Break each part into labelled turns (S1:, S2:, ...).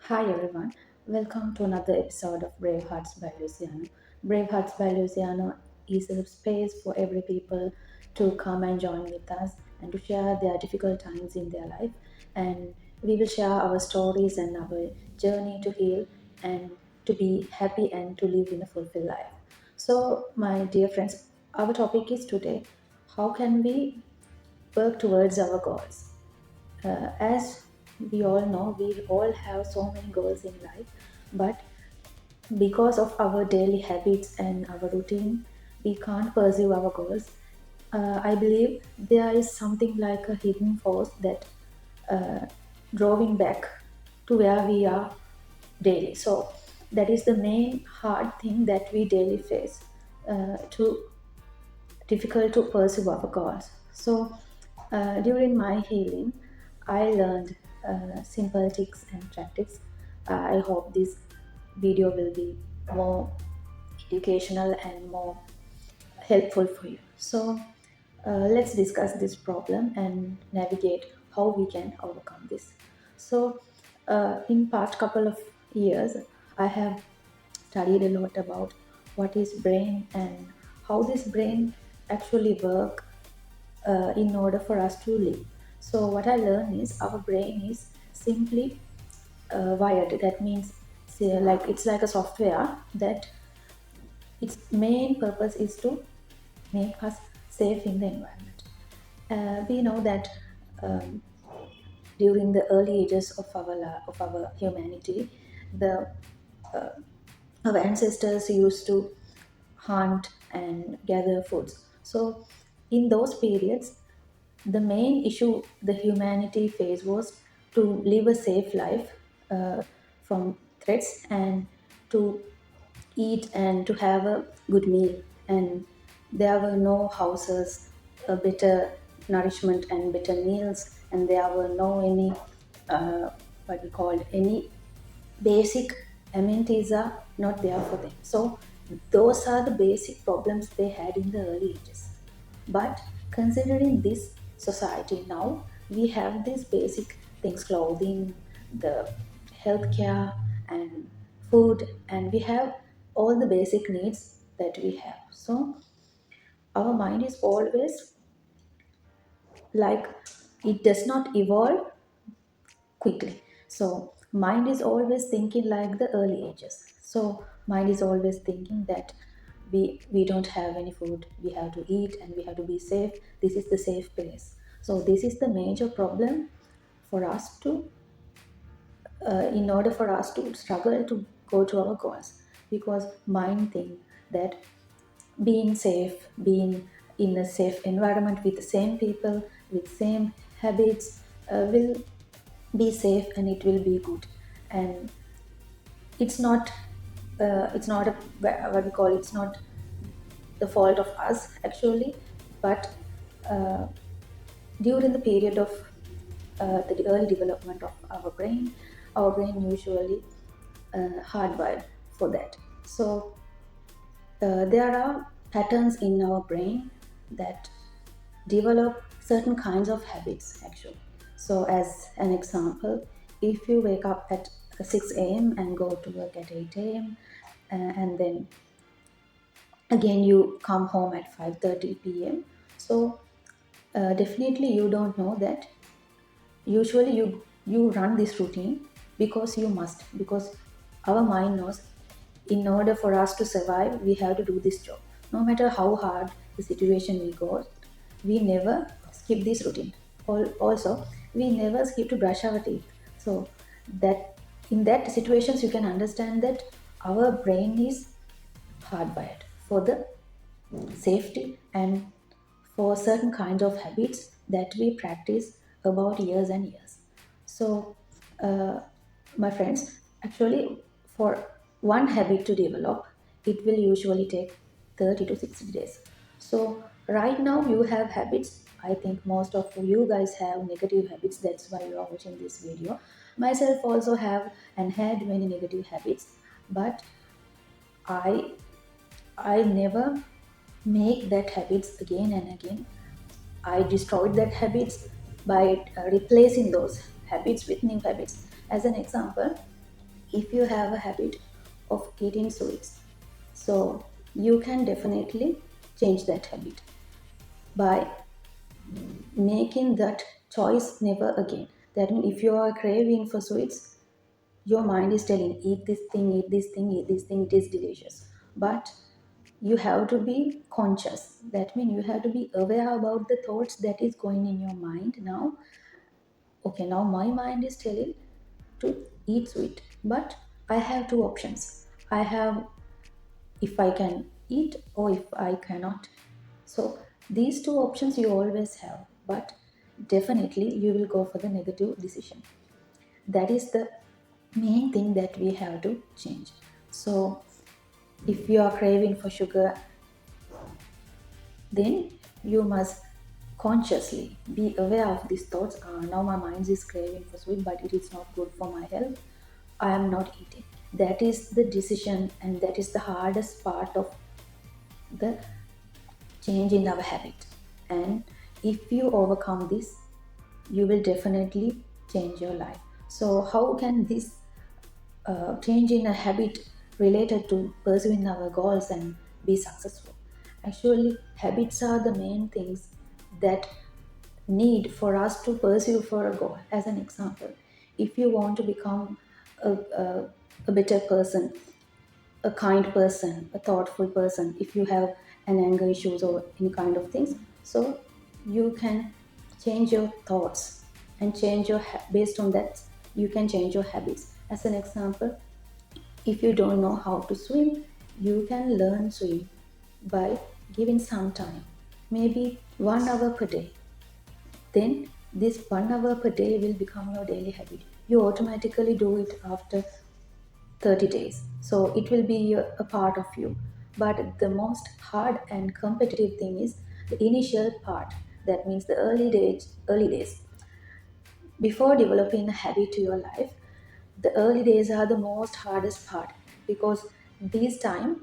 S1: Hi everyone, welcome to another episode of Brave Hearts by Luciano. Brave Hearts by Luciano is a space for every people to come and join with us and to share their difficult times in their life. And we will share our stories and our journey to heal and to be happy and to live in a fulfilled life. So, my dear friends, our topic is today how can we work towards our goals? As we all know, we all have so many goals in life, but because of our daily habits and our routine, we can't pursue our goals. I believe there is something like a hidden force that uh, drawing back to where we are daily. So that is the main hard thing that we daily face to difficult to pursue our goals. So, during my healing, I learned simple tricks and tactics. I hope this video will be more educational and more helpful for you. So, let's discuss this problem and navigate how we can overcome this. So, in past couple of years, I have studied a lot about what is brain and how this brain actually work in order for us to live. So what I learned is our brain is simply wired. That means say, like it's like a software that its main purpose is to make us safe in the environment. We know that um, during the early ages of of our humanity, the uh, our ancestors used to hunt and gather foods. So, in those periods, the main issue the humanity faced was to live a safe life from threats and to eat and to have a good meal. And there were no houses, better nourishment and better meals, and there were no any what we called any basic amenities are not there for them. So those are the basic problems they had in the early ages. But considering this society now, we have these basic things: clothing, the healthcare, and food, and we have all the basic needs that we have. So our mind is always like it does not evolve quickly. So mind is always thinking like the early ages. So mind is always thinking that we don't have any food, we have to eat and we have to be safe. This is the safe place. So this is the major problem for us to in order for us to struggle to go to our goals, because mind think that being safe, being in a safe environment with the same people, with same habits, will be safe and it will be good. And it's not a what we call it's not the fault of us actually, but uh, during the period of the early development of our brain usually hardwired for that. So there are patterns in our brain that develop certain kinds of habits actually. So as an example, if you wake up at 6 a.m. and go to work at 8 a.m. And then again you come home at 5:30 p.m. So definitely you don't know that usually you run this routine because you must, because our mind knows in order for us to survive we have to do this job. No matter how hard the situation we go, we never skip this routine. Also, we never skip to brush our teeth. So that in that situations you can understand that our brain is hardwired for the safety and for certain kinds of habits that we practice about years and years. So, uh, my friends, actually, for one habit to develop, it will usually take 30 to 60 days. So, right now, you have habits. I think most of you guys have negative habits. That's why you are watching this video. Myself also have and had many negative habits, but I I never make that habits again and again. I destroyed that habits by replacing those habits with new habits. As an example, If you have a habit of eating sweets, so you can definitely change that habit by making that choice never again. That means if you are craving for sweets, your mind is telling eat this thing, eat this thing, eat this thing, it is delicious. But you have to be conscious. That means you have to be aware about the thoughts that is going in your mind now. Okay, now my mind is telling to eat sweet, but I have two options. I have if I can eat or if I cannot. So these two options you always have, but definitely you will go for the negative decision. That is the main thing that we have to change. So if you are craving for sugar, then you must consciously be aware of these thoughts. Now my mind is craving for sweet, but it is not good for my health. I am not eating. That is the decision, and that is the hardest part of the change in our habit. And if you overcome this, you will definitely change your life. So how can this change in a habit related to pursuing our goals and be successful? Actually, habits are the main things that need for us to pursue for a goal. As an example, if you want to become a better person, a kind person, a thoughtful person, if you have an anger issues or any kind of things, so you can change your thoughts and change your based on that you can change your habits. As an example, if you don't know how to swim, you can learn swim by giving some time, maybe 1 hour per day. Then this 1 hour per day will become your daily habit. You automatically do it after 30 days. So it will be a part of you. But the most hard and competitive thing is the initial part. That means the early days. Before developing a habit to your life, the early days are the most hardest part, because this time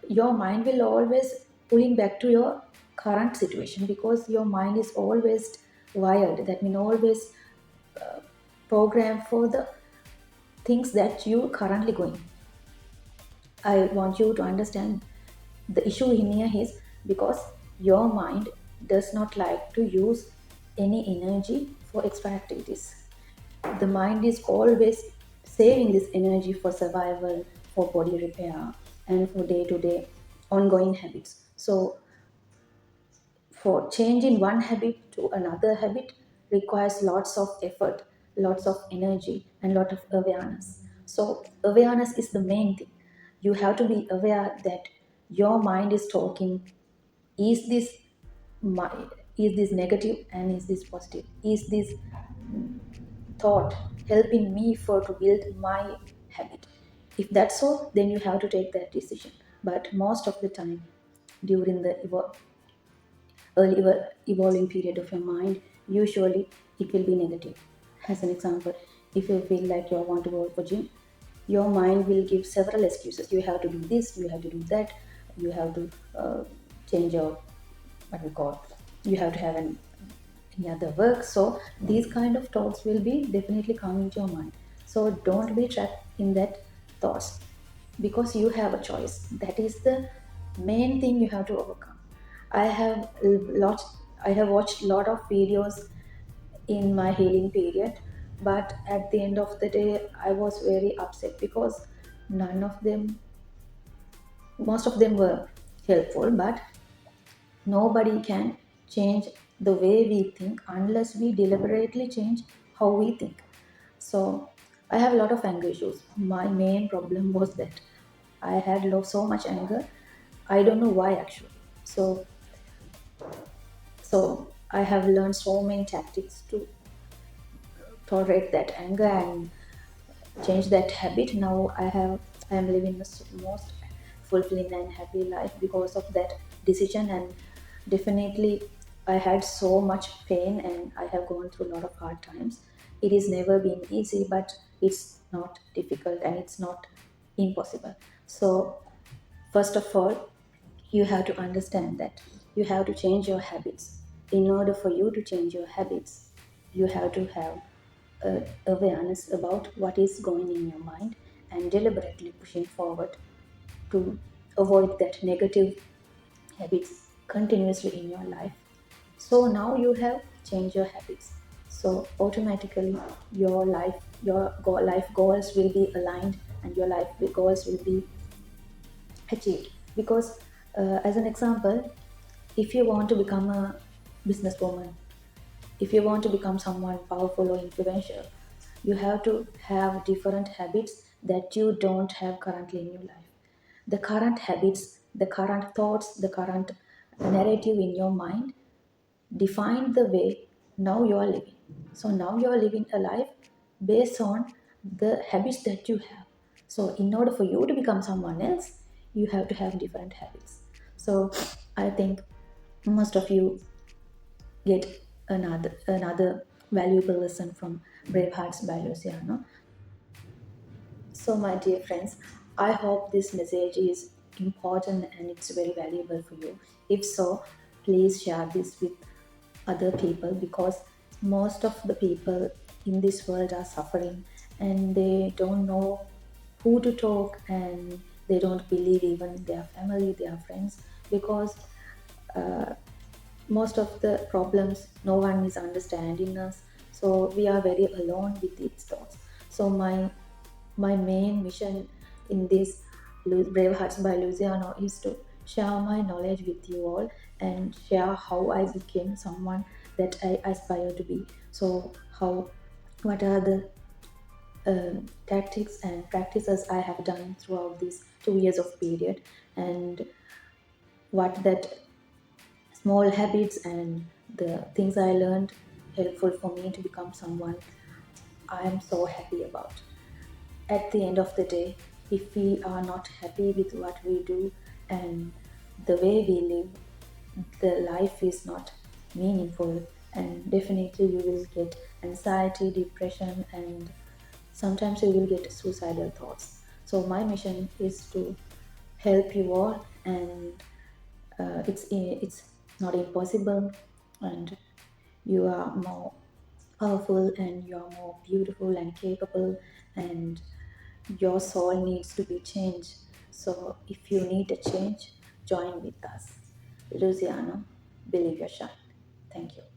S1: your mind will always pulling back to your current situation, because your mind is always wired, that means always programmed for the things that you currently going. I want you to understand the issue in here is because your mind does not like to use any energy for extra activities. The mind is always saving this energy for survival, for body repair, and for day to day ongoing habits. So for changing one habit to another habit requires lots of effort, lots of energy, and lot of awareness. So awareness is the main thing. You have to be aware that your mind is talking. Is this my, is this negative and is this positive? Is this thought helping me for to build my habit? If that's so, then you have to take that decision. But most of the time during the early evolving period of your mind, usually it will be negative. As an example, if you feel like you want to go for gym, your mind will give several excuses. You have to do this, you have to do that, you have to change your what we call, you have to have any other work. So these kind of thoughts will be definitely coming to your mind. So don't be trapped in that thoughts, because you have a choice. That is the main thing you have to overcome. I have lot I have watched a lot of videos in my healing period, but at the end of the day I was very upset because none of them, most of them were helpful, but nobody can change the way we think unless we deliberately change how we think. So I have a lot of anger issues. My main problem was that I had so much anger. I don't know why actually. So I have learned so many tactics to tolerate that anger and change that habit. Now I am living the most fulfilling and happy life because of that decision. And definitely I had so much pain and I have gone through a lot of hard times. It has never been easy, but it's not difficult and it's not impossible. So first of all, you have to understand that you have to change your habits. In order for you to change your habits, you have to have awareness about what is going in your mind and deliberately pushing forward to avoid that negative habits continuously in your life. So now you have changed your habits. So automatically your life goals will be aligned and your life goals will be achieved. Because as an example, if you want to become a businesswoman, if you want to become someone powerful or influential, you have to have different habits that you don't have currently in your life. The current habits, the current thoughts, the current narrative in your mind define the way now you are living. So now you are living a life based on the habits that you have. So in order for you to become someone else, you have to have different habits. So I think most of you get another valuable lesson from Brave Hearts by Luciano. So, my dear friends, I hope this message is important and it's very valuable for you. If so, please share this with other people because most of the people in this world are suffering and they don't know who to talk and they don't believe even their family, their friends because most of the problems no one is understanding us, so we are very alone with these thoughts. So my main mission in this Brave Hearts by Luciano is to share my knowledge with you all and share how I became someone that I aspire to be. So how what are the tactics and practices I have done throughout these 2 years of period, and what that small habits and the things I learned helpful for me to become someone I am so happy about. At the end of the day, if we are not happy with what we do and the way we live, the life is not meaningful, and definitely you will get anxiety, depression, and sometimes you will get suicidal thoughts. So my mission is to help you all, and it's not impossible, and you are more powerful and you are more beautiful and capable, and your soul needs to be changed. So if you need a change, join with us. Luciano, believe your shine. Thank you.